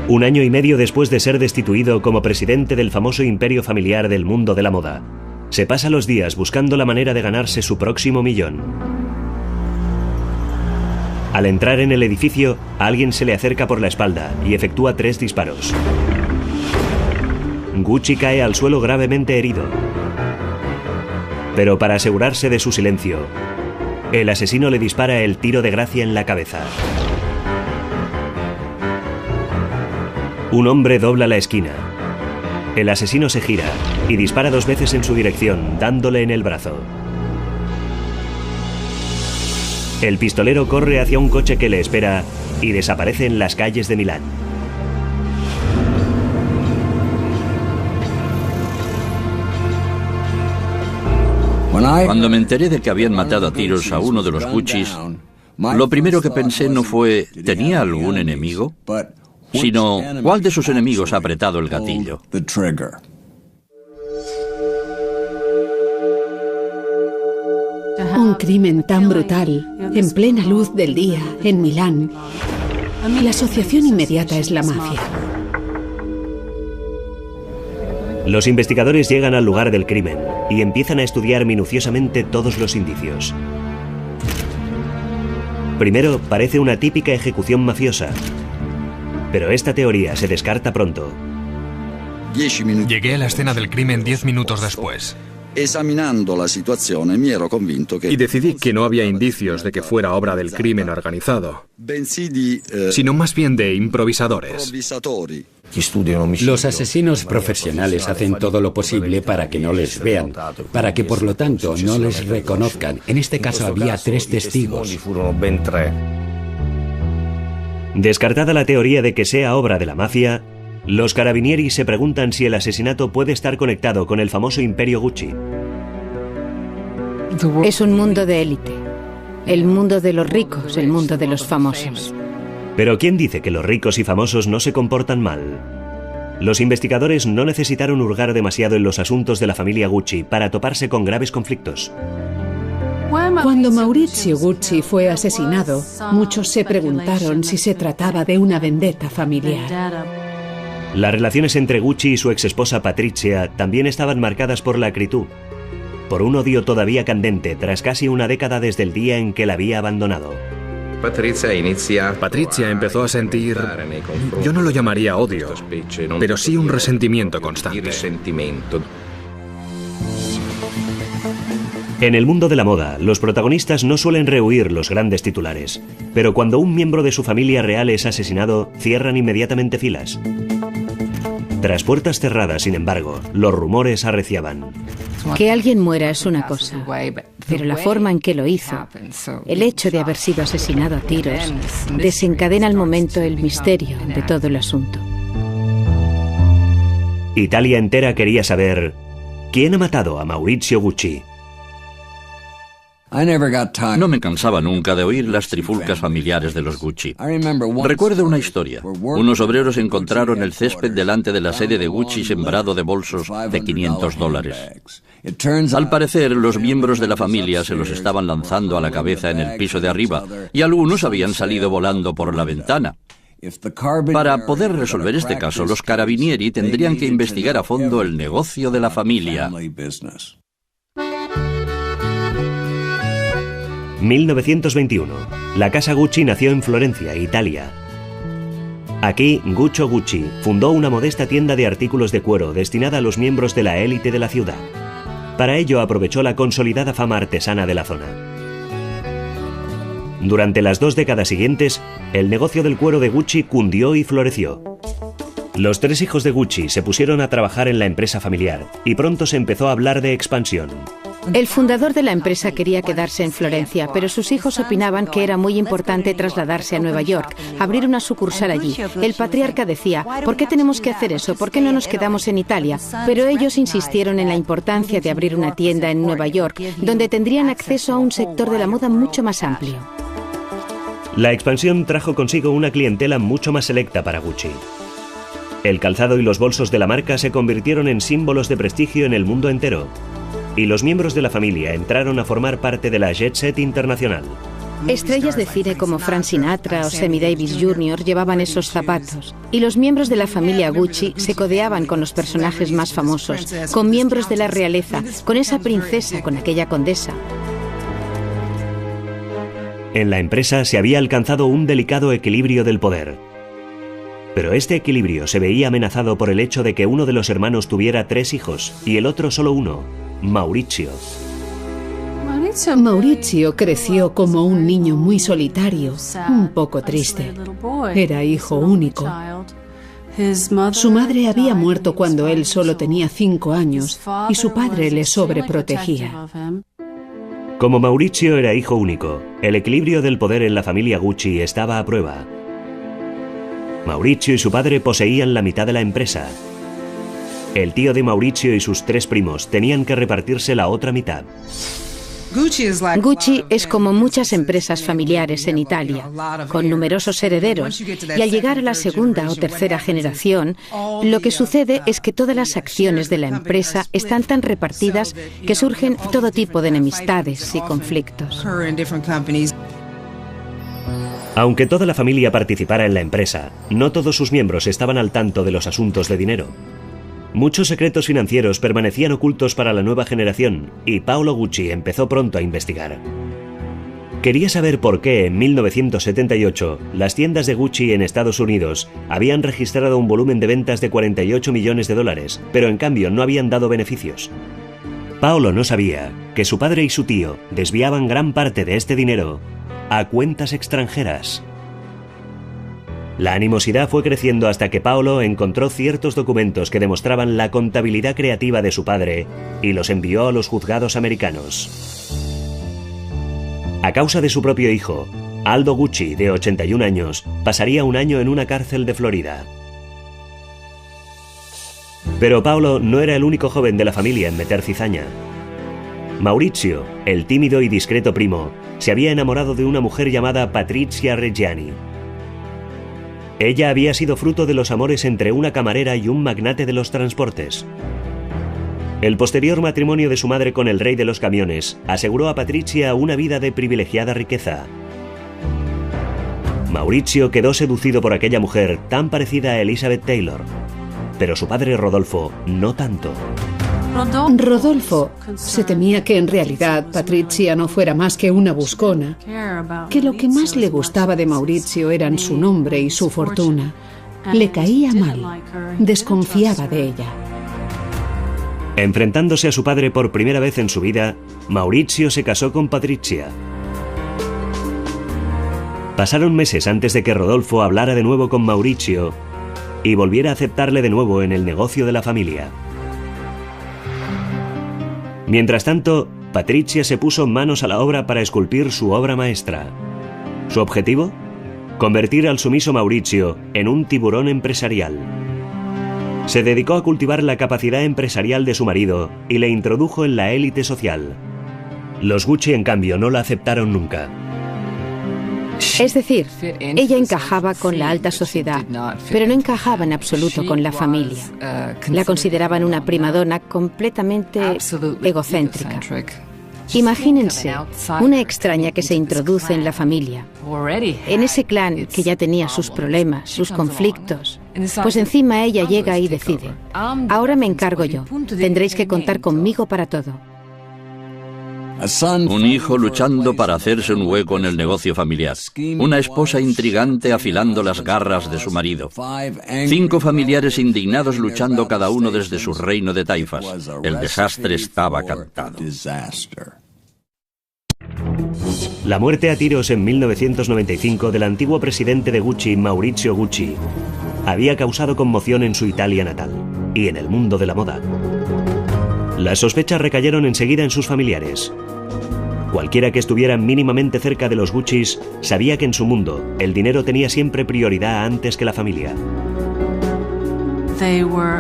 Un año y medio después de ser destituido como presidente del famoso imperio familiar del mundo de la moda, se pasa los días buscando la manera de ganarse su próximo millón. Al entrar en el edificio, alguien se le acerca por la espalda y efectúa 3 disparos. Gucci cae al suelo gravemente herido. Pero para asegurarse de su silencio, el asesino le dispara el tiro de gracia en la cabeza. Un hombre dobla la esquina. El asesino se gira y dispara 2 veces en su dirección, dándole en el brazo. El pistolero corre hacia un coche que le espera y desaparece en las calles de Milán. Cuando me enteré de que habían matado a tiros a uno de los Guccis, lo primero que pensé no fue ¿tenía algún enemigo?, sino ¿cuál de sus enemigos ha apretado el gatillo? Un crimen tan brutal, en plena luz del día, en Milán. La asociación inmediata es la mafia. Los investigadores llegan al lugar del crimen y empiezan a estudiar minuciosamente todos los indicios. Primero, parece una típica ejecución mafiosa, pero esta teoría se descarta pronto. Llegué a la escena del crimen 10 minutos después. Examinando la situación, me ero convinto que... Y decidí que no había indicios de que fuera obra del crimen organizado, sino más bien de improvisadores. Los asesinos profesionales hacen todo lo posible para que no les vean, para que por lo tanto no les reconozcan. En este caso había 3 testigos. Descartada la teoría de que sea obra de la mafia, los carabinieri se preguntan si el asesinato puede estar conectado con el famoso imperio Gucci. Es un mundo de élite. El mundo de los ricos, el mundo de los famosos. Pero ¿quién dice que los ricos y famosos no se comportan mal? Los investigadores no necesitaron hurgar demasiado en los asuntos de la familia Gucci para toparse con graves conflictos. Cuando Maurizio Gucci fue asesinado, muchos se preguntaron si se trataba de una vendetta familiar. Las relaciones entre Gucci y su exesposa Patrizia también estaban marcadas por la acritud, por un odio todavía candente tras casi una década desde el día en que la había abandonado. Patrizia empezó a sentir, yo no lo llamaría odio, pero sí un resentimiento constante. En el mundo de la moda, los protagonistas no suelen rehuir los grandes titulares, pero cuando un miembro de su familia real es asesinado, cierran inmediatamente filas. Tras puertas cerradas, sin embargo, los rumores arreciaban. Que alguien muera es una cosa, pero la forma en que lo hizo, el hecho de haber sido asesinado a tiros, desencadena al momento el misterio de todo el asunto. Italia entera quería saber quién ha matado a Maurizio Gucci. No me cansaba nunca de oír las trifulcas familiares de los Gucci. Recuerdo una historia. Unos obreros encontraron el césped delante de la sede de Gucci sembrado de bolsos de $500. Al parecer, los miembros de la familia se los estaban lanzando a la cabeza en el piso de arriba y algunos habían salido volando por la ventana. Para poder resolver este caso, los carabinieri tendrían que investigar a fondo el negocio de la familia. 1921. La casa Gucci nació en Florencia, Italia. Aquí, Guccio Gucci fundó una modesta tienda de artículos de cuero destinada a los miembros de la élite de la ciudad. Para ello aprovechó la consolidada fama artesana de la zona. Durante las 2 décadas siguientes, el negocio del cuero de Gucci cundió y floreció. Los 3 hijos de Gucci se pusieron a trabajar en la empresa familiar y pronto se empezó a hablar de expansión. El fundador de la empresa quería quedarse en Florencia, pero sus hijos opinaban que era muy importante trasladarse a Nueva York, abrir una sucursal allí. El patriarca decía, ¿por qué tenemos que hacer eso? ¿Por qué no nos quedamos en Italia? Pero ellos insistieron en la importancia de abrir una tienda en Nueva York, donde tendrían acceso a un sector de la moda mucho más amplio. La expansión trajo consigo una clientela mucho más selecta para Gucci. El calzado y los bolsos de la marca se convirtieron en símbolos de prestigio en el mundo entero, y los miembros de la familia entraron a formar parte de la jet set internacional. Estrellas de cine como Frank Sinatra o Sammy Davis Jr. llevaban esos zapatos. Y los miembros de la familia Gucci se codeaban con los personajes más famosos, con miembros de la realeza, con esa princesa, con aquella condesa. En la empresa se había alcanzado un delicado equilibrio del poder. Pero este equilibrio se veía amenazado por el hecho de que uno de los hermanos tuviera 3 hijos y el otro solo uno, Maurizio. Maurizio creció como un niño muy solitario, un poco triste. Era hijo único. Su madre había muerto cuando él solo tenía 5 años y su padre le sobreprotegía. Como Maurizio era hijo único, el equilibrio del poder en la familia Gucci estaba a prueba. Maurizio y su padre poseían la mitad de la empresa. El tío de Maurizio y sus 3 primos tenían que repartirse la otra mitad. Gucci es como muchas empresas familiares en Italia, con numerosos herederos, y al llegar a la segunda o tercera generación, lo que sucede es que todas las acciones de la empresa están tan repartidas que surgen todo tipo de enemistades y conflictos. Aunque toda la familia participara en la empresa, no todos sus miembros estaban al tanto de los asuntos de dinero. Muchos secretos financieros permanecían ocultos para la nueva generación y Paolo Gucci empezó pronto a investigar. Quería saber por qué en 1978 las tiendas de Gucci en Estados Unidos habían registrado un volumen de ventas de 48 millones de dólares, pero en cambio no habían dado beneficios. Paolo no sabía que su padre y su tío desviaban gran parte de este dinero a cuentas extranjeras. La animosidad fue creciendo hasta que Paolo encontró ciertos documentos que demostraban la contabilidad creativa de su padre y los envió a los juzgados americanos. A causa de su propio hijo, Aldo Gucci, de 81 años, pasaría un año en una cárcel de Florida. Pero Paolo no era el único joven de la familia en meter cizaña. Maurizio, el tímido y discreto primo, se había enamorado de una mujer llamada Patrizia Reggiani. Ella había sido fruto de los amores entre una camarera y un magnate de los transportes. El posterior matrimonio de su madre con el rey de los camiones aseguró a Patrizia una vida de privilegiada riqueza. Maurizio quedó seducido por aquella mujer tan parecida a Elizabeth Taylor, pero su padre Rodolfo no tanto. Rodolfo se temía que en realidad Patrizia no fuera más que una buscona, que lo que más le gustaba de Maurizio eran su nombre y su fortuna. Le caía mal, desconfiaba de ella. Enfrentándose a su padre por primera vez en su vida, Maurizio se casó con Patrizia. Pasaron meses antes de que Rodolfo hablara de nuevo con Maurizio y volviera a aceptarle de nuevo en el negocio de la familia. Mientras tanto, Patrizia se puso manos a la obra para esculpir su obra maestra. ¿Su objetivo? Convertir al sumiso Maurizio en un tiburón empresarial. Se dedicó a cultivar la capacidad empresarial de su marido y le introdujo en la élite social. Los Gucci, en cambio, no la aceptaron nunca. Es decir, ella encajaba con la alta sociedad, pero no encajaba en absoluto con la familia. La consideraban una primadona completamente egocéntrica. Imagínense, una extraña que se introduce en la familia, en ese clan que ya tenía sus problemas, sus conflictos. Pues encima ella llega y decide, ahora me encargo yo, tendréis que contar conmigo para todo. Un hijo luchando para hacerse un hueco en el negocio familiar. Una esposa intrigante afilando las garras de su marido. 5 familiares indignados luchando cada uno desde su reino de taifas. El desastre estaba cantado. La muerte a tiros en 1995 del antiguo presidente de Gucci, Maurizio Gucci, había causado conmoción en su Italia natal y en el mundo de la moda. Las sospechas recayeron enseguida en sus familiares. Cualquiera que estuviera mínimamente cerca de los Guccis sabía que en su mundo el dinero tenía siempre prioridad antes que la familia.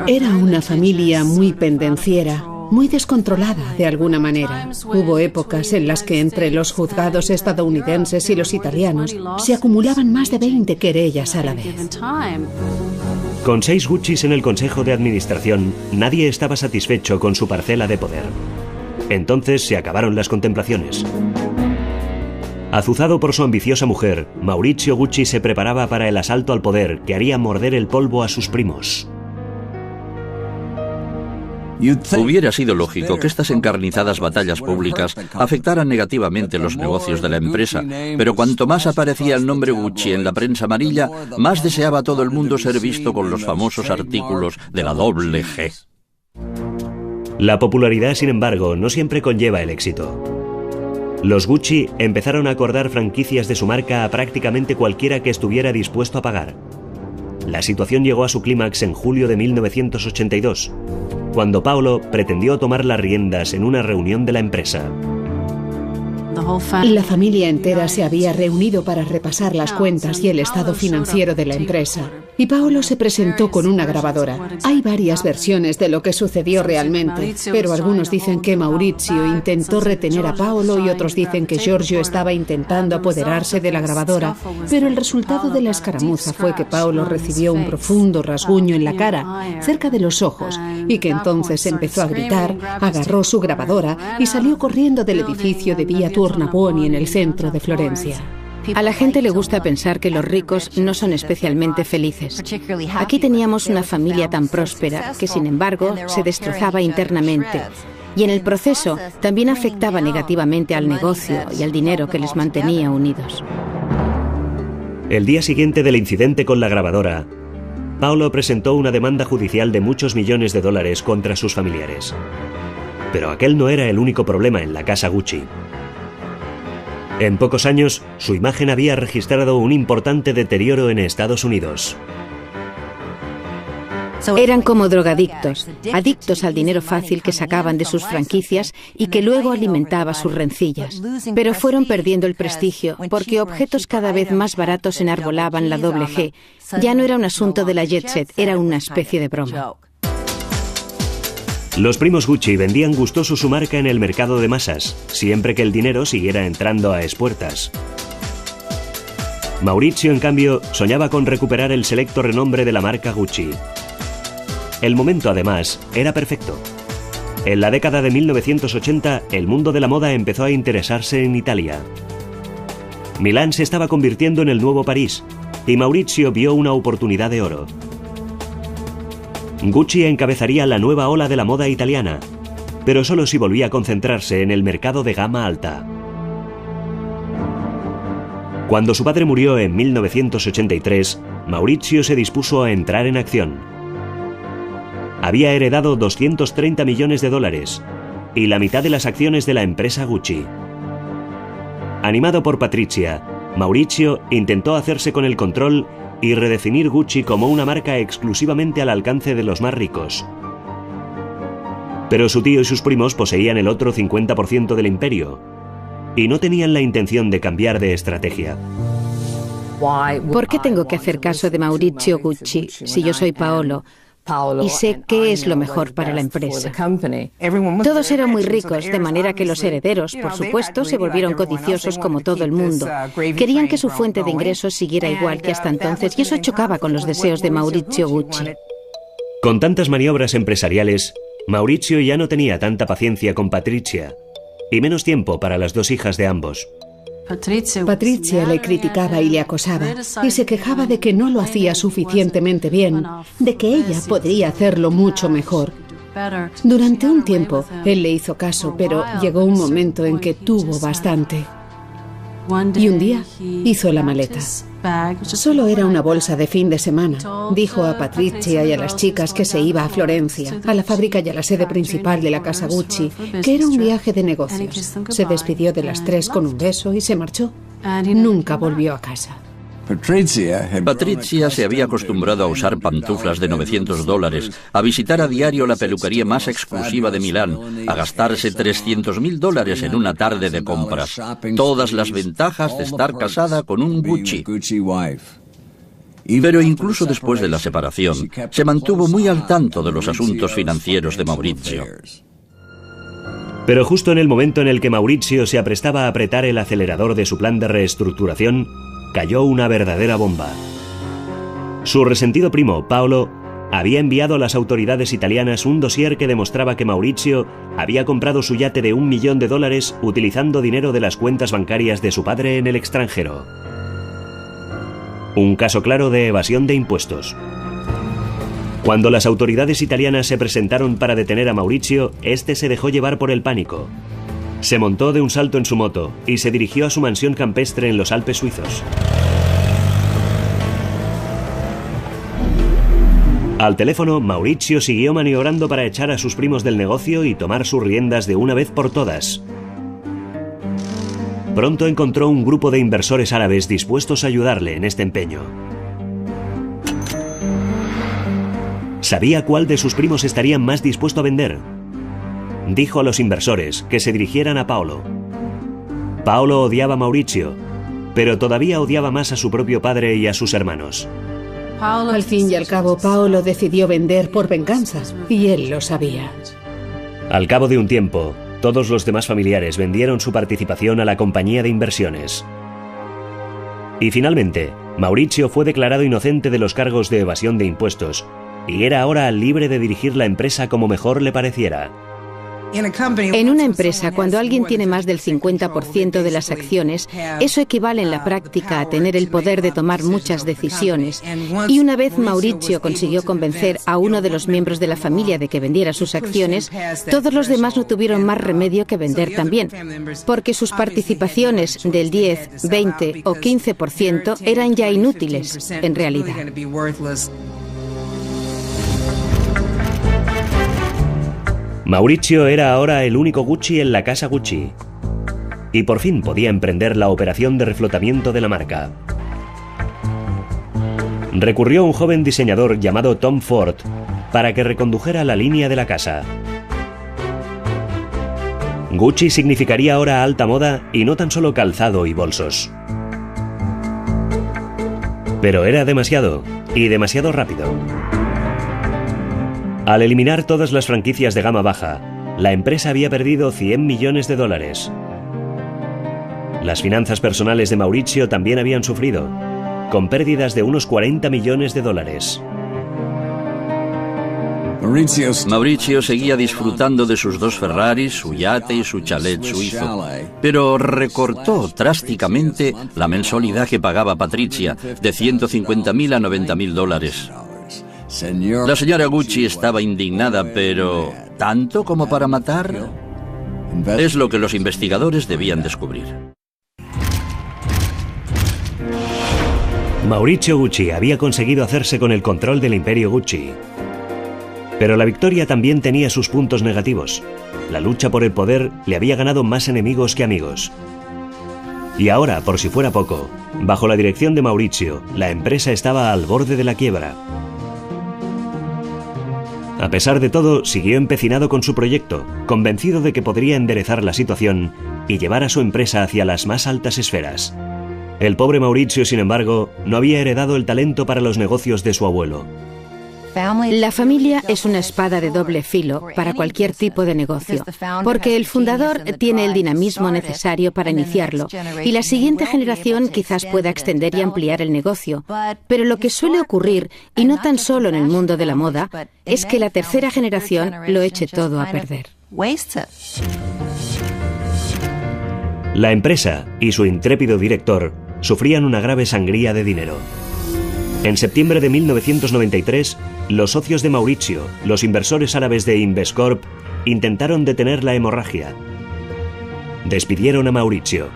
Era una familia muy pendenciera, muy descontrolada de alguna manera. Hubo épocas en las que entre los juzgados estadounidenses y los italianos se acumulaban más de 20 querellas a la vez. Con 6 Guccis en el consejo de administración, nadie estaba satisfecho con su parcela de poder. Entonces se acabaron las contemplaciones. Azuzado por su ambiciosa mujer, Maurizio Gucci se preparaba para el asalto al poder que haría morder el polvo a sus primos. Hubiera sido lógico que estas encarnizadas batallas públicas afectaran negativamente los negocios de la empresa, pero cuanto más aparecía el nombre Gucci en la prensa amarilla, más deseaba todo el mundo ser visto con los famosos artículos de la doble G. La popularidad, sin embargo, no siempre conlleva el éxito. Los Gucci empezaron a acordar franquicias de su marca a prácticamente cualquiera que estuviera dispuesto a pagar. La situación llegó a su clímax en julio de 1982, cuando Paolo pretendió tomar las riendas en una reunión de la empresa. La familia entera se había reunido para repasar las cuentas y el estado financiero de la empresa. Y Paolo se presentó con una grabadora. Hay varias versiones de lo que sucedió realmente, pero algunos dicen que Maurizio intentó retener a Paolo y otros dicen que Giorgio estaba intentando apoderarse de la grabadora. Pero el resultado de la escaramuza fue que Paolo recibió un profundo rasguño en la cara, cerca de los ojos, y que entonces empezó a gritar, agarró su grabadora y salió corriendo del edificio de Via Tornabuoni en el centro de Florencia. A la gente le gusta pensar que los ricos no son especialmente felices. Aquí teníamos una familia tan próspera que, sin embargo, se destrozaba internamente. Y en el proceso también afectaba negativamente al negocio y al dinero que les mantenía unidos. El día siguiente del incidente con la grabadora, Paolo presentó una demanda judicial de muchos millones de dólares contra sus familiares. Pero aquel no era el único problema en la casa Gucci. En pocos años, su imagen había registrado un importante deterioro en Estados Unidos. Eran como drogadictos, adictos al dinero fácil que sacaban de sus franquicias y que luego alimentaba sus rencillas. Pero fueron perdiendo el prestigio porque objetos cada vez más baratos enarbolaban la doble G. Ya no era un asunto de la jet set, era una especie de broma. Los primos Gucci vendían gustoso su marca en el mercado de masas, siempre que el dinero siguiera entrando a espuertas. Maurizio, en cambio, soñaba con recuperar el selecto renombre de la marca Gucci. El momento, además, era perfecto. En la década de 1980, el mundo de la moda empezó a interesarse en Italia. Milán se estaba convirtiendo en el nuevo París, y Maurizio vio una oportunidad de oro. Gucci encabezaría la nueva ola de la moda italiana, pero solo si volvía a concentrarse en el mercado de gama alta. Cuando su padre murió en 1983, Maurizio se dispuso a entrar en acción. Había heredado 230 millones de dólares y la mitad de las acciones de la empresa Gucci. Animado por Patrizia, Maurizio intentó hacerse con el control y redefinir Gucci como una marca exclusivamente al alcance de los más ricos. Pero su tío y sus primos poseían el otro 50% del imperio y no tenían la intención de cambiar de estrategia. ¿Por qué tengo que hacer caso de Maurizio Gucci si yo soy Paolo y sé qué es lo mejor para la empresa? Todos eran muy ricos, de manera que los herederos, por supuesto, se volvieron codiciosos como todo el mundo. Querían que su fuente de ingresos siguiera igual que hasta entonces y eso chocaba con los deseos de Maurizio Gucci. Con tantas maniobras empresariales, Maurizio ya no tenía tanta paciencia con Patrizia y menos tiempo para las dos hijas de ambos. Patrizia le criticaba y le acosaba, y se quejaba de que no lo hacía suficientemente bien, de que ella podría hacerlo mucho mejor. Durante un tiempo, él le hizo caso, pero llegó un momento en que tuvo bastante. Y un día hizo la maleta. Solo era una bolsa de fin de semana. Dijo a Patrizia y a las chicas que se iba a Florencia, a la fábrica y a la sede principal de la casa Gucci, que era un viaje de negocios. Se despidió de las tres con un beso y se marchó. Nunca volvió a casa. Patrizia se había acostumbrado a usar pantuflas de $900, a visitar a diario la peluquería más exclusiva de Milán, a gastarse $300.000 en una tarde de compras. Todas las ventajas de estar casada con un Gucci. Pero incluso después de la separación, se mantuvo muy al tanto de los asuntos financieros de Maurizio. Pero justo en el momento en el que Maurizio se aprestaba a apretar el acelerador de su plan de reestructuración, cayó una verdadera bomba. Su resentido primo, Paolo, había enviado a las autoridades italianas un dossier que demostraba que Maurizio había comprado su yate de $1 millón utilizando dinero de las cuentas bancarias de su padre en el extranjero. Un caso claro de evasión de impuestos. Cuando las autoridades italianas se presentaron para detener a Maurizio, este se dejó llevar por el pánico. Se montó de un salto en su moto y se dirigió a su mansión campestre en los Alpes suizos. Al teléfono, Maurizio siguió maniobrando para echar a sus primos del negocio y tomar sus riendas de una vez por todas. Pronto encontró un grupo de inversores árabes dispuestos a ayudarle en este empeño. Sabía cuál de sus primos estaría más dispuesto a vender. Dijo a los inversores que se dirigieran a Paolo. Paolo odiaba a Maurizio, pero todavía odiaba más a su propio padre y a sus hermanos. Al fin y al cabo, Paolo decidió vender por venganza, y él lo sabía. Al cabo de un tiempo, todos los demás familiares vendieron su participación a la compañía de inversiones. Y finalmente, Maurizio fue declarado inocente de los cargos de evasión de impuestos, y era ahora libre de dirigir la empresa como mejor le pareciera. En una empresa, cuando alguien tiene más del 50% de las acciones, eso equivale en la práctica a tener el poder de tomar muchas decisiones. Y una vez Maurizio consiguió convencer a uno de los miembros de la familia de que vendiera sus acciones, todos los demás no tuvieron más remedio que vender también, porque sus participaciones del 10, 20 o 15% eran ya inútiles, en realidad. Maurizio era ahora el único Gucci en la casa Gucci. Y por fin podía emprender la operación de reflotamiento de la marca. Recurrió a un joven diseñador llamado Tom Ford para que recondujera la línea de la casa. Gucci significaría ahora alta moda y no tan solo calzado y bolsos. Pero era demasiado, y demasiado rápido. Al eliminar todas las franquicias de gama baja, la empresa había perdido $100 millones. Las finanzas personales de Maurizio también habían sufrido, con pérdidas de unos $40 millones. Maurizio seguía disfrutando de sus 2 Ferraris, su yate y su chalet suizo, pero recortó drásticamente la mensualidad que pagaba Patricia, de $150.000 a $90.000. La señora Gucci estaba indignada, pero ¿tanto como para matar? Es lo que los investigadores debían descubrir. Maurizio Gucci había conseguido hacerse con el control del imperio Gucci. Pero la victoria también tenía sus puntos negativos. La lucha por el poder le había ganado más enemigos que amigos. Y ahora, por si fuera poco, bajo la dirección de Maurizio, la empresa estaba al borde de la quiebra. A pesar de todo, siguió empecinado con su proyecto, convencido de que podría enderezar la situación y llevar a su empresa hacia las más altas esferas. El pobre Maurizio, sin embargo, no había heredado el talento para los negocios de su abuelo. La familia es una espada de doble filo para cualquier tipo de negocio, porque el fundador tiene el dinamismo necesario para iniciarlo y la siguiente generación quizás pueda extender y ampliar el negocio. Pero lo que suele ocurrir, y no tan solo en el mundo de la moda, es que la tercera generación lo eche todo a perder. La empresa y su intrépido director sufrían una grave sangría de dinero. En septiembre de 1993, los socios de Maurizio, los inversores árabes de Investcorp, intentaron detener la hemorragia. Despidieron a Maurizio.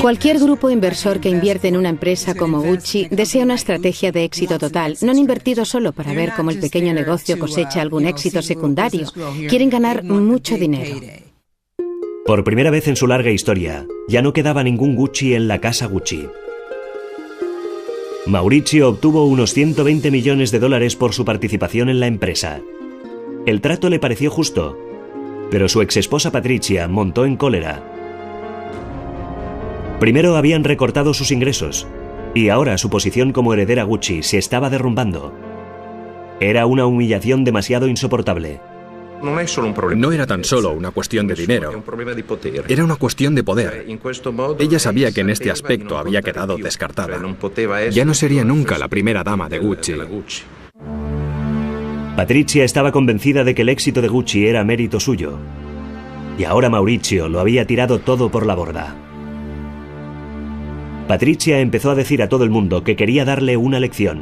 Cualquier grupo inversor que invierte en una empresa como Gucci desea una estrategia de éxito total. No han invertido solo para ver cómo el pequeño negocio cosecha algún éxito secundario. Quieren ganar mucho dinero. Por primera vez en su larga historia, ya no quedaba ningún Gucci en la casa Gucci. Maurizio obtuvo unos $120 millones por su participación en la empresa. El trato le pareció justo, pero su exesposa Patricia montó en cólera. Primero habían recortado sus ingresos, y ahora su posición como heredera Gucci se estaba derrumbando. Era una humillación demasiado insoportable. No era tan solo una cuestión de dinero, era una cuestión de poder. Ella sabía que en este aspecto había quedado descartada. Ya no sería nunca la primera dama de Gucci. Patrizia estaba convencida de que el éxito de Gucci era mérito suyo. Y ahora Maurizio lo había tirado todo por la borda. Patrizia empezó a decir a todo el mundo que quería darle una lección.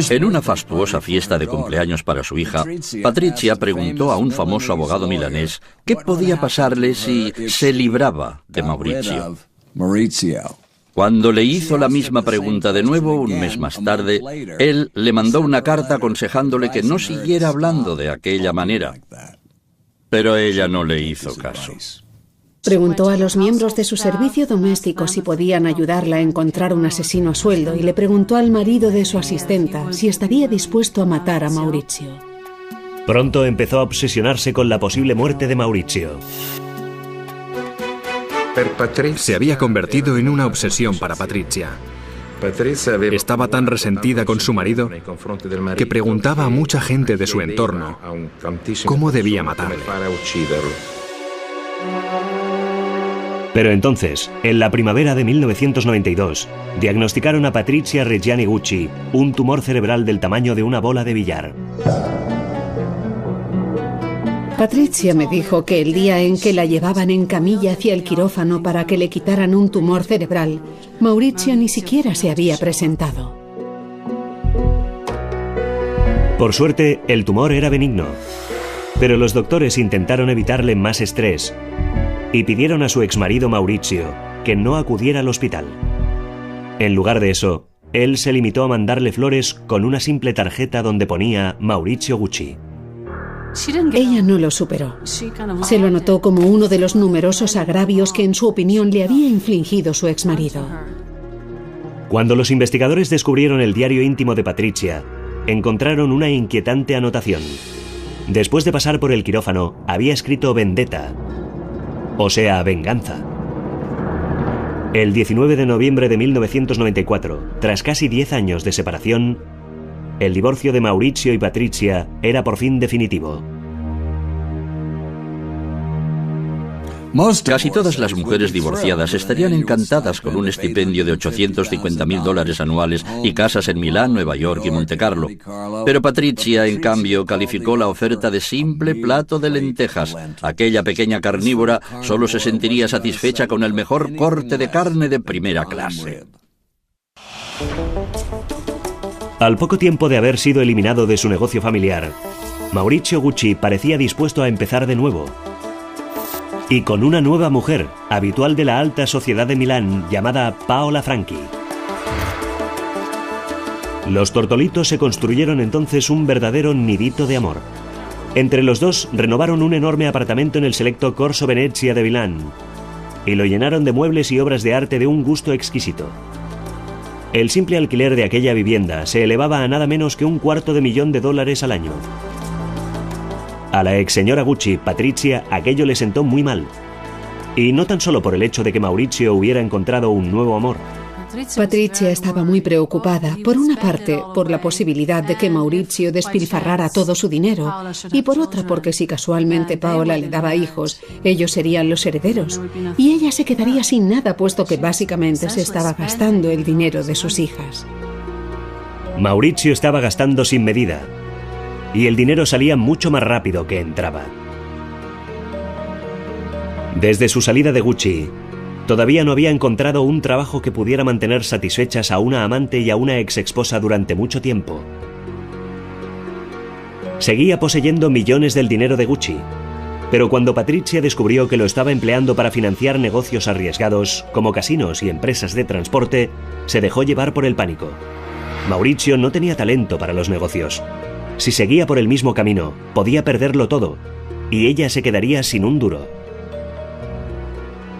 En una fastuosa fiesta de cumpleaños para su hija, Patrizia preguntó a un famoso abogado milanés qué podía pasarle si se libraba de Maurizio. Cuando le hizo la misma pregunta de nuevo, un mes más tarde, él le mandó una carta aconsejándole que no siguiera hablando de aquella manera. Pero ella no le hizo caso. Preguntó a los miembros de su servicio doméstico si podían ayudarla a encontrar un asesino a sueldo y le preguntó al marido de su asistenta si estaría dispuesto a matar a Maurizio. Pronto empezó a obsesionarse con la posible muerte de Maurizio. Se había convertido en una obsesión para Patrizia. Estaba tan resentida con su marido que preguntaba a mucha gente de su entorno cómo debía matarle. Pero entonces, en la primavera de 1992, diagnosticaron a Patrizia Reggiani Gucci un tumor cerebral del tamaño de una bola de billar. Patrizia me dijo que el día en que la llevaban en camilla hacia el quirófano para que le quitaran un tumor cerebral, Maurizio ni siquiera se había presentado. Por suerte, el tumor era benigno, pero los doctores intentaron evitarle más estrés y pidieron a su exmarido Maurizio que no acudiera al hospital. En lugar de eso, él se limitó a mandarle flores con una simple tarjeta donde ponía Maurizio Gucci. Ella no lo superó. Se lo notó como uno de los numerosos agravios que en su opinión le había infligido su exmarido. Cuando los investigadores descubrieron el diario íntimo de Patrizia, encontraron una inquietante anotación. Después de pasar por el quirófano, había escrito vendetta, o sea, venganza. El 19 de noviembre de 1994, tras casi 10 años de separación, el divorcio de Maurizio y Patrizia era por fin definitivo. Casi todas las mujeres divorciadas estarían encantadas con un estipendio de $850.000 anuales y casas en Milán, Nueva York y Montecarlo. Pero Patrizia, en cambio, calificó la oferta de simple plato de lentejas. Aquella pequeña carnívora solo se sentiría satisfecha con el mejor corte de carne de primera clase. Al poco tiempo de haber sido eliminado de su negocio familiar, Maurizio Gucci parecía dispuesto a empezar de nuevo. Y con una nueva mujer, habitual de la alta sociedad de Milán, llamada Paola Franchi. Los tortolitos se construyeron entonces un verdadero nidito de amor. Entre los dos renovaron un enorme apartamento en el selecto Corso Venezia de Milán y lo llenaron de muebles y obras de arte de un gusto exquisito. El simple alquiler de aquella vivienda se elevaba a nada menos que $250,000 al año. A la ex señora Gucci, Patrizia, aquello le sentó muy mal. Y no tan solo por el hecho de que Maurizio hubiera encontrado un nuevo amor. Patrizia estaba muy preocupada, por una parte, por la posibilidad de que Maurizio despilfarrara todo su dinero, y por otra porque si casualmente Paola le daba hijos, ellos serían los herederos, y ella se quedaría sin nada, puesto que básicamente se estaba gastando el dinero de sus hijas. Maurizio estaba gastando sin medida, y el dinero salía mucho más rápido que entraba. Desde su salida de Gucci, todavía no había encontrado un trabajo que pudiera mantener satisfechas a una amante y a una ex esposa durante mucho tiempo. Seguía poseyendo millones del dinero de Gucci, pero cuando Patrizia descubrió que lo estaba empleando para financiar negocios arriesgados como casinos y empresas de transporte, se dejó llevar por el pánico. Maurizio no tenía talento para los negocios. Si seguía por el mismo camino, podía perderlo todo, y ella se quedaría sin un duro.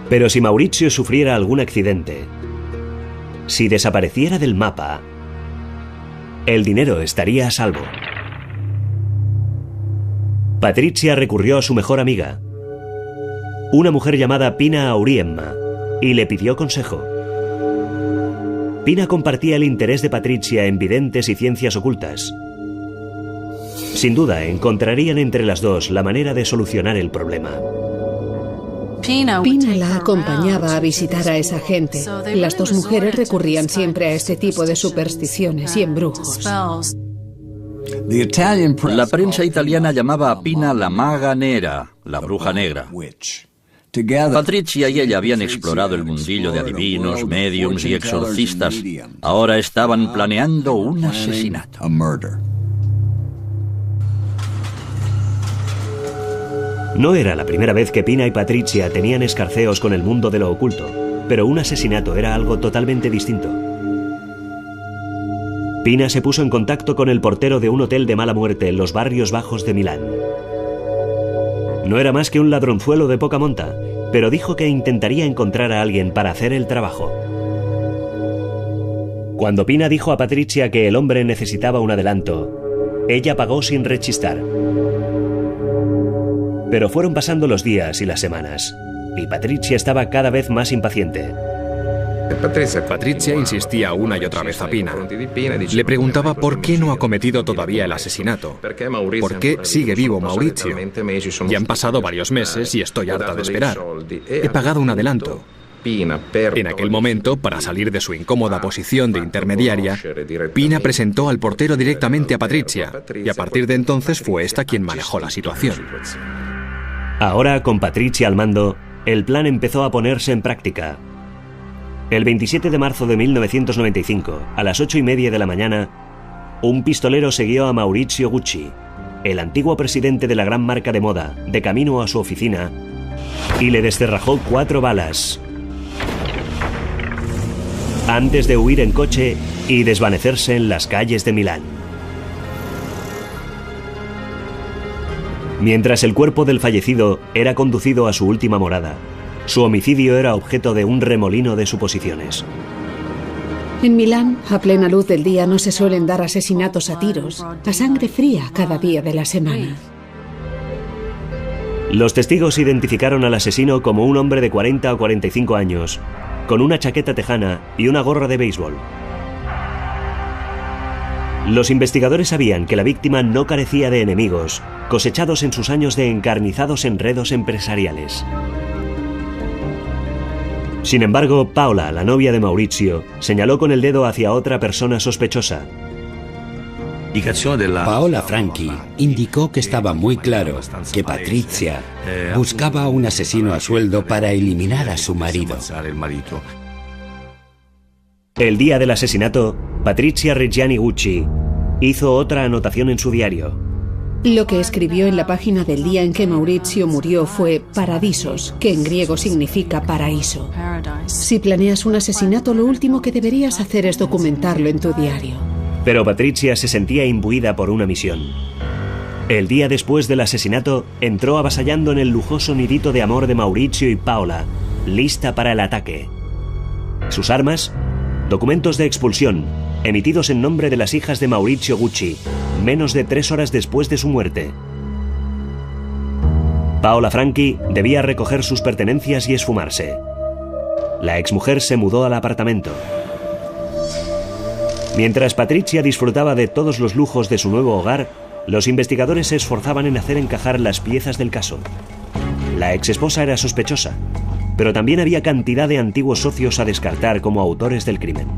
Pero si Maurizio sufriera algún accidente, si desapareciera del mapa, el dinero estaría a salvo. Patrizia recurrió a su mejor amiga, una mujer llamada Pina Auriemma, y le pidió consejo. Pina compartía el interés de Patrizia en videntes y ciencias ocultas. Sin duda, encontrarían entre las dos la manera de solucionar el problema. Pina la acompañaba a visitar a esa gente. Las dos mujeres recurrían siempre a este tipo de supersticiones y embrujos. La prensa italiana llamaba a Pina la maga nera, la bruja negra. Patrizia y ella habían explorado el mundillo de adivinos, médiums y exorcistas. Ahora estaban planeando un asesinato. No era la primera vez que Pina y Patrizia tenían escarceos con el mundo de lo oculto, pero un asesinato era algo totalmente distinto. Pina se puso en contacto con el portero de un hotel de mala muerte en los barrios bajos de Milán. No era más que un ladronzuelo de poca monta, pero dijo que intentaría encontrar a alguien para hacer el trabajo. Cuando Pina dijo a Patrizia que el hombre necesitaba un adelanto, ella pagó sin rechistar. Pero fueron pasando los días y las semanas, y Patrizia estaba cada vez más impaciente. Patrizia insistía una y otra vez a Pina. Le preguntaba por qué no ha cometido todavía el asesinato. ¿Por qué sigue vivo Maurizio? Ya han pasado varios meses y estoy harta de esperar. He pagado un adelanto. En aquel momento, para salir de su incómoda posición de intermediaria, Pina presentó al portero directamente a Patrizia, y a partir de entonces fue esta quien manejó la situación. Ahora, con Patrizia al mando, el plan empezó a ponerse en práctica. El 27 de marzo de 1995, a las 8:30 de la mañana, un pistolero siguió a Maurizio Gucci, el antiguo presidente de la gran marca de moda, de camino a su oficina, y le descerrajó 4 balas, antes de huir en coche y desvanecerse en las calles de Milán. Mientras el cuerpo del fallecido era conducido a su última morada, su homicidio era objeto de un remolino de suposiciones. En Milán, a plena luz del día, no se suelen dar asesinatos a tiros, a sangre fría cada día de la semana. Los testigos identificaron al asesino como un hombre de 40 o 45 años, con una chaqueta tejana y una gorra de béisbol. Los investigadores sabían que la víctima no carecía de enemigos, cosechados en sus años de encarnizados enredos empresariales. Sin embargo, Paola, la novia de Maurizio, señaló con el dedo hacia otra persona sospechosa. Paola Franchi indicó que estaba muy claro que Patrizia buscaba a un asesino a sueldo para eliminar a su marido. El día del asesinato, Patrizia Reggiani Gucci hizo otra anotación en su diario. Lo que escribió en la página del día en que Maurizio murió fue Paradisos, que en griego significa paraíso. Si planeas un asesinato, lo último que deberías hacer es documentarlo en tu diario. Pero Patrizia se sentía imbuida por una misión. El día después del asesinato, entró avasallando en el lujoso nidito de amor de Maurizio y Paola, lista para el ataque. Sus armas, documentos de expulsión, emitidos en nombre de las hijas de Maurizio Gucci, menos de 3 horas después de su muerte. Paola Franchi debía recoger sus pertenencias y esfumarse. La exmujer se mudó al apartamento. Mientras Patrizia disfrutaba de todos los lujos de su nuevo hogar, los investigadores se esforzaban en hacer encajar las piezas del caso. La exesposa era sospechosa, pero también había cantidad de antiguos socios a descartar como autores del crimen.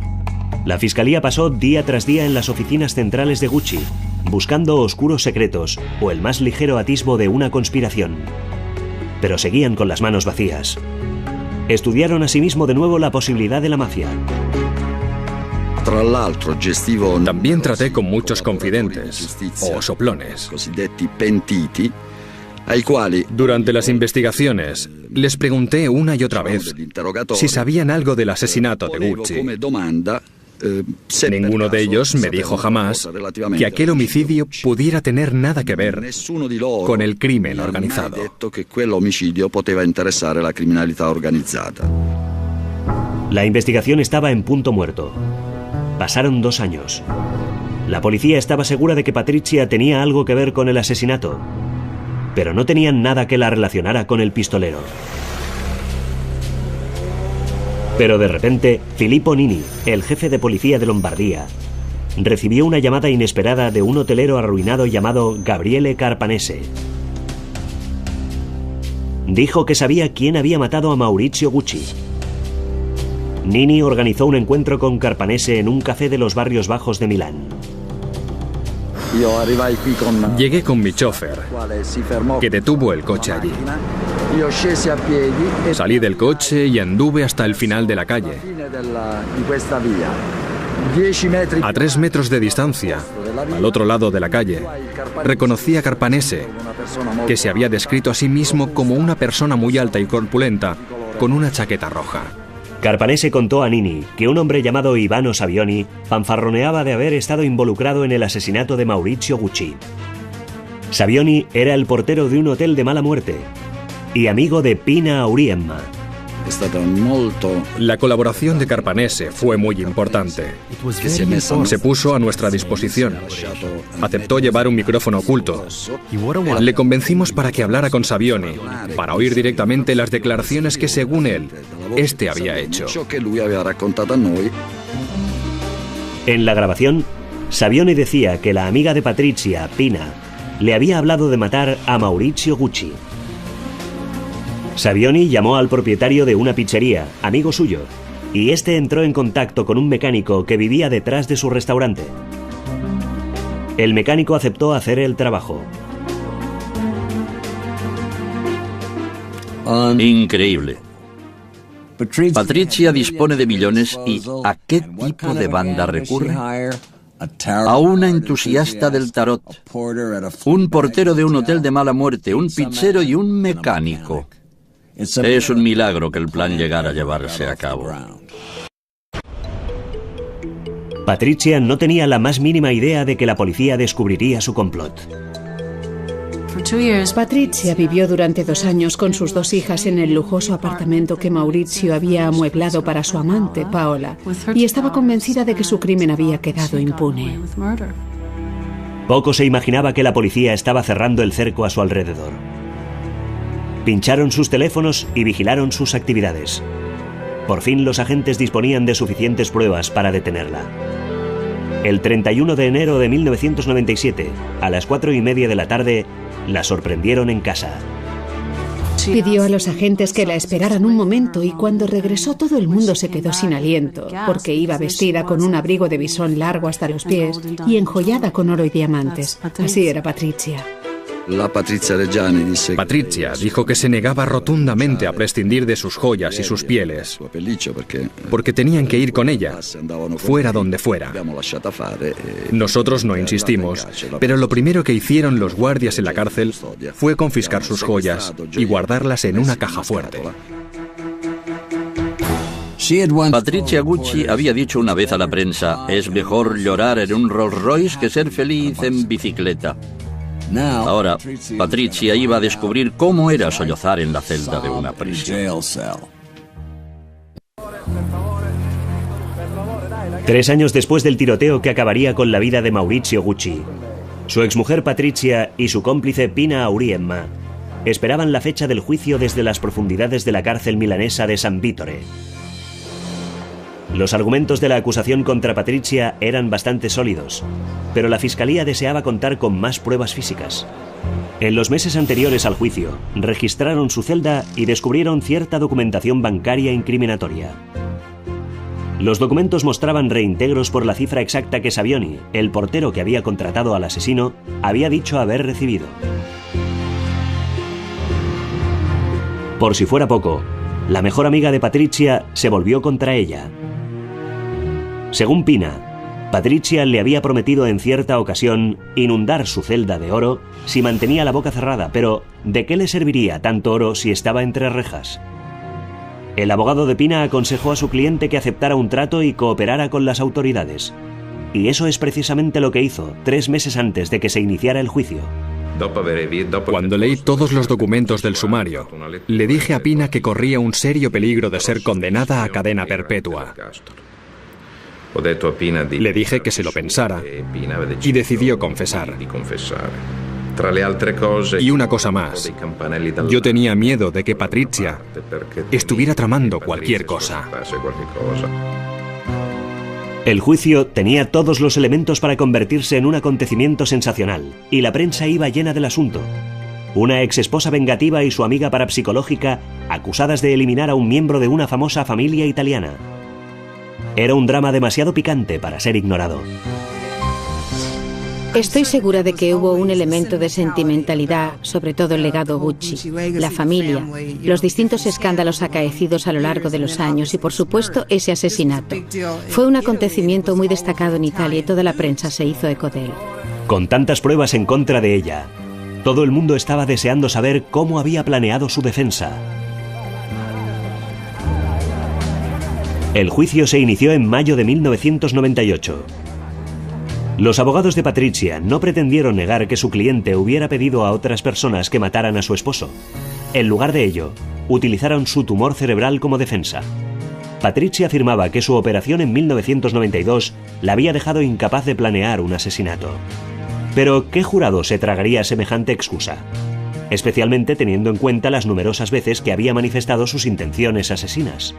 La fiscalía pasó día tras día en las oficinas centrales de Gucci, buscando oscuros secretos o el más ligero atisbo de una conspiración. Pero seguían con las manos vacías. Estudiaron asimismo de nuevo la posibilidad de la mafia. También traté con muchos confidentes, o soplones. Durante las investigaciones, les pregunté una y otra vez si sabían algo del asesinato de Gucci. Ninguno de ellos me dijo jamás que aquel homicidio pudiera tener nada que ver con el crimen organizado. La investigación estaba en punto muerto. Pasaron 2 años. La policía estaba segura de que Patrizia tenía algo que ver con el asesinato, pero no tenían nada que la relacionara con el pistolero. Pero de repente, Filippo Nini, el jefe de policía de Lombardía, recibió una llamada inesperada de un hotelero arruinado llamado Gabriele Carpanese. Dijo que sabía quién había matado a Maurizio Gucci. Nini organizó un encuentro con Carpanese en un café de los barrios bajos de Milán. Llegué con mi chofer, que detuvo el coche allí. Salí del coche y anduve hasta el final de la calle. A 3 metros de distancia, al otro lado de la calle, reconocí a Carpanese, que se había descrito a sí mismo como una persona muy alta y corpulenta, con una chaqueta roja. Carpanese contó a Nini que un hombre llamado Ivano Savioni fanfarroneaba de haber estado involucrado en el asesinato de Maurizio Gucci. Savioni era el portero de un hotel de mala muerte y amigo de Pina Auriemma. La colaboración de Carpanese fue muy importante. Se puso a nuestra disposición. Aceptó llevar un micrófono oculto. Le convencimos para que hablara con Savioni, para oír directamente las declaraciones que, según él, este había hecho. En la grabación, Savioni decía que la amiga de Patrizia, Pina, le había hablado de matar a Maurizio Gucci. Savioni llamó al propietario de una pizzería, amigo suyo, y este entró en contacto con un mecánico que vivía detrás de su restaurante. El mecánico aceptó hacer el trabajo. Increíble. Patrizia dispone de millones y ¿a qué tipo de banda recurre? A una entusiasta del tarot, un portero de un hotel de mala muerte, un pizzero y un mecánico. Es un milagro que el plan llegara a llevarse a cabo. Patrizia no tenía la más mínima idea de que la policía descubriría su complot. Patrizia vivió durante 2 años con sus 2 hijas en el lujoso apartamento que Maurizio había amueblado para su amante, Paola, y estaba convencida de que su crimen había quedado impune. Poco se imaginaba que la policía estaba cerrando el cerco a su alrededor. Pincharon sus teléfonos y vigilaron sus actividades. Por fin los agentes disponían de suficientes pruebas para detenerla. El 31 de enero de 1997, a las 4:30 de la tarde, la sorprendieron en casa. Pidió a los agentes que la esperaran un momento y cuando regresó todo el mundo se quedó sin aliento, porque iba vestida con un abrigo de visón largo hasta los pies y enjollada con oro y diamantes. Así era Patrizia. Patrizia dijo que se negaba rotundamente a prescindir de sus joyas y sus pieles, porque tenían que ir con ella, fuera donde fuera. Nosotros no insistimos, pero lo primero que hicieron los guardias en la cárcel fue confiscar sus joyas y guardarlas en una caja fuerte. Patrizia Gucci había dicho una vez a la prensa: es mejor llorar en un Rolls Royce que ser feliz en bicicleta. Ahora, Patrizia iba a descubrir cómo era sollozar en la celda de una prisión. 3 años después del tiroteo que acabaría con la vida de Maurizio Gucci, su exmujer Patrizia y su cómplice Pina Auriemma esperaban la fecha del juicio desde las profundidades de la cárcel milanesa de San Vittore. Los argumentos de la acusación contra Patrizia eran bastante sólidos, pero la fiscalía deseaba contar con más pruebas físicas. En los meses anteriores al juicio, registraron su celda y descubrieron cierta documentación bancaria incriminatoria. Los documentos mostraban reintegros por la cifra exacta que Savioni, el portero que había contratado al asesino, había dicho haber recibido. Por si fuera poco, la mejor amiga de Patrizia se volvió contra ella. Según Pina, Patrizia le había prometido en cierta ocasión inundar su celda de oro si mantenía la boca cerrada, pero ¿de qué le serviría tanto oro si estaba entre rejas? El abogado de Pina aconsejó a su cliente que aceptara un trato y cooperara con las autoridades. Y eso es precisamente lo que hizo 3 meses antes de que se iniciara el juicio. Cuando leí todos los documentos del sumario, le dije a Pina que corría un serio peligro de ser condenada a cadena perpetua. Le dije que se lo pensara y decidió confesar. Y una cosa más, yo tenía miedo de que Patrizia estuviera tramando cualquier cosa. El juicio tenía todos los elementos para convertirse en un acontecimiento sensacional, y la prensa iba llena del asunto. Una exesposa vengativa y su amiga parapsicológica acusadas de eliminar a un miembro de una famosa familia italiana. Era un drama demasiado picante para ser ignorado. Estoy segura de que hubo un elemento de sentimentalidad, sobre todo el legado Gucci, la familia, los distintos escándalos acaecidos a lo largo de los años y, por supuesto, ese asesinato. Fue un acontecimiento muy destacado en Italia y toda la prensa se hizo eco de él. Con tantas pruebas en contra de ella, todo el mundo estaba deseando saber cómo había planeado su defensa. El juicio se inició en mayo de 1998. Los abogados de Patrizia no pretendieron negar que su cliente hubiera pedido a otras personas que mataran a su esposo. En lugar de ello, utilizaron su tumor cerebral como defensa. Patrizia afirmaba que su operación en 1992 la había dejado incapaz de planear un asesinato. Pero, ¿qué jurado se tragaría semejante excusa? Especialmente teniendo en cuenta las numerosas veces que había manifestado sus intenciones asesinas.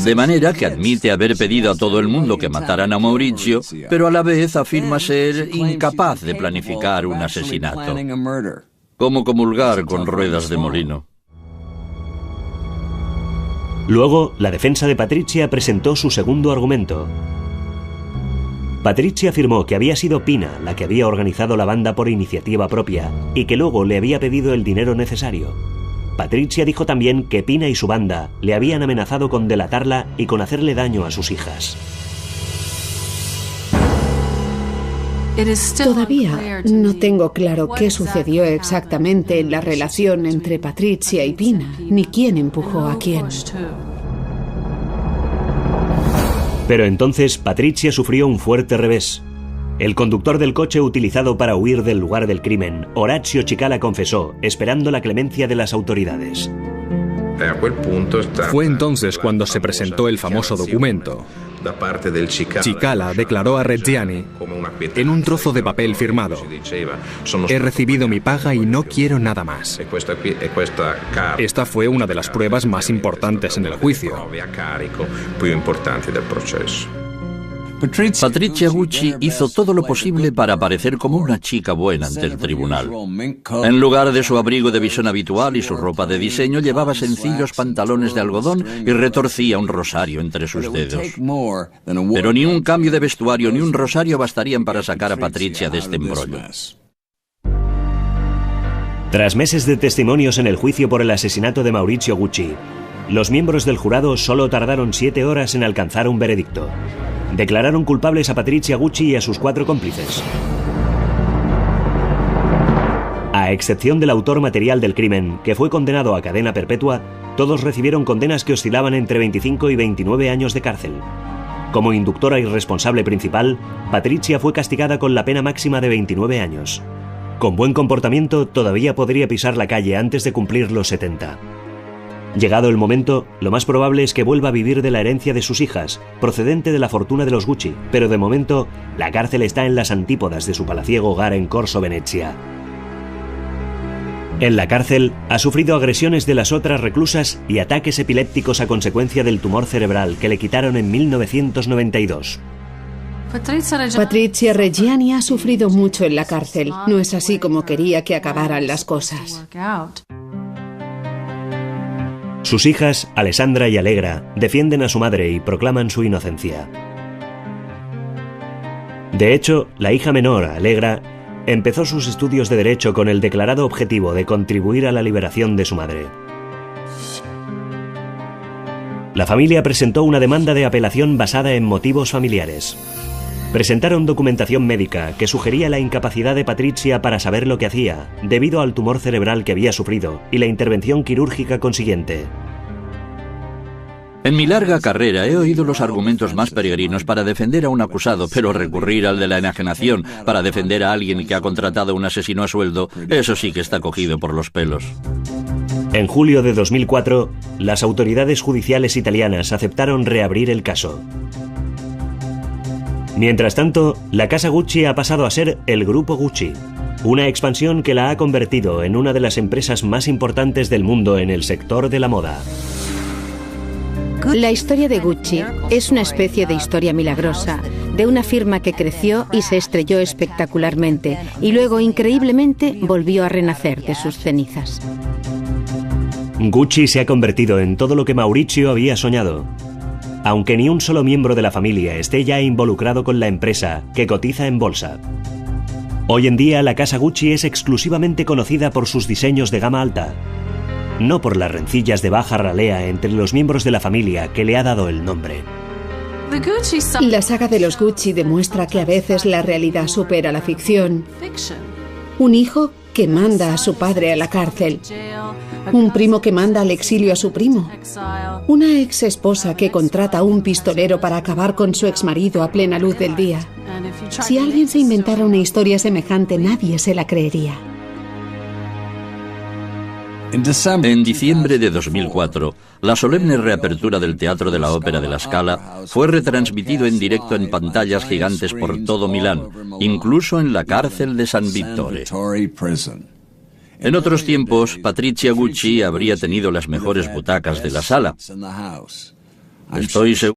De manera que admite haber pedido a todo el mundo que mataran a Maurizio, pero a la vez afirma ser incapaz de planificar un asesinato. ¿Cómo comulgar con ruedas de molino? Luego, la defensa de Patrizia presentó su segundo argumento. Patrizia afirmó que había sido Pina la que había organizado la banda por iniciativa propia y que luego le había pedido el dinero necesario. Patrizia dijo también que Pina y su banda le habían amenazado con delatarla y con hacerle daño a sus hijas. Todavía no tengo claro qué sucedió exactamente en la relación entre Patrizia y Pina, ni quién empujó a quién. Pero entonces Patrizia sufrió un fuerte revés. El conductor del coche utilizado para huir del lugar del crimen, Orazio Cicala, confesó, esperando la clemencia de las autoridades. Fue entonces cuando se presentó el famoso documento. Cicala declaró a Reggiani en un trozo de papel firmado: he recibido mi paga y no quiero nada más. Esta fue una de las pruebas más importantes en el juicio. Patrizia Gucci hizo todo lo posible para parecer como una chica buena ante el tribunal. En lugar de su abrigo de visón habitual y su ropa de diseño, llevaba sencillos pantalones de algodón y retorcía un rosario entre sus dedos. Pero ni un cambio de vestuario ni un rosario bastarían para sacar a Patrizia de este embrollo. Tras meses de testimonios en el juicio por el asesinato de Maurizio Gucci, los miembros del jurado solo tardaron 7 horas en alcanzar un veredicto. Declararon culpables a Patrizia Gucci y a sus 4 cómplices. A excepción del autor material del crimen, que fue condenado a cadena perpetua, todos recibieron condenas que oscilaban entre 25 y 29 años de cárcel. Como inductora y responsable principal, Patrizia fue castigada con la pena máxima de 29 años. Con buen comportamiento, todavía podría pisar la calle antes de cumplir los 70. Llegado el momento, lo más probable es que vuelva a vivir de la herencia de sus hijas, procedente de la fortuna de los Gucci, pero de momento, la cárcel está en las antípodas de su palaciego hogar en Corso Venezia. En la cárcel, ha sufrido agresiones de las otras reclusas y ataques epilépticos a consecuencia del tumor cerebral que le quitaron en 1992. Patrizia Reggiani ha sufrido mucho en la cárcel. No es así como quería que acabaran las cosas. Sus hijas, Alessandra y Allegra, defienden a su madre y proclaman su inocencia. De hecho, la hija menor, Allegra, empezó sus estudios de Derecho con el declarado objetivo de contribuir a la liberación de su madre. La familia presentó una demanda de apelación basada en motivos familiares. Presentaron documentación médica que sugería la incapacidad de Patrizia para saber lo que hacía, debido al tumor cerebral que había sufrido y la intervención quirúrgica consiguiente. En mi larga carrera he oído los argumentos más peregrinos para defender a un acusado, pero recurrir al de la enajenación para defender a alguien que ha contratado a un asesino a sueldo, eso sí que está cogido por los pelos. En julio de 2004, las autoridades judiciales italianas aceptaron reabrir el caso. Mientras tanto, la casa Gucci ha pasado a ser el Grupo Gucci, una expansión que la ha convertido en una de las empresas más importantes del mundo en el sector de la moda. La historia de Gucci es una especie de historia milagrosa, de una firma que creció y se estrelló espectacularmente, y luego, increíblemente, volvió a renacer de sus cenizas. Gucci se ha convertido en todo lo que Maurizio había soñado. aunque ni un solo miembro de la familia esté ya involucrado con la empresa que cotiza en bolsa. Hoy en día, la casa Gucci es exclusivamente conocida por sus diseños de gama alta, no por las rencillas de baja ralea entre los miembros de la familia que le ha dado el nombre. La saga de los Gucci demuestra que a veces la realidad supera la ficción. Un hijo que manda a su padre a la cárcel. Un primo que manda al exilio a su primo. Una ex esposa que contrata a un pistolero para acabar con su exmarido a plena luz del día. Si alguien se inventara una historia semejante, nadie se la creería. En diciembre de 2004, la solemne reapertura del Teatro de la Ópera de La Scala fue retransmitido en directo en pantallas gigantes por todo Milán, incluso en la cárcel de San Vittore. En otros tiempos, Patrizia Gucci habría tenido las mejores butacas de la sala. Estoy seguro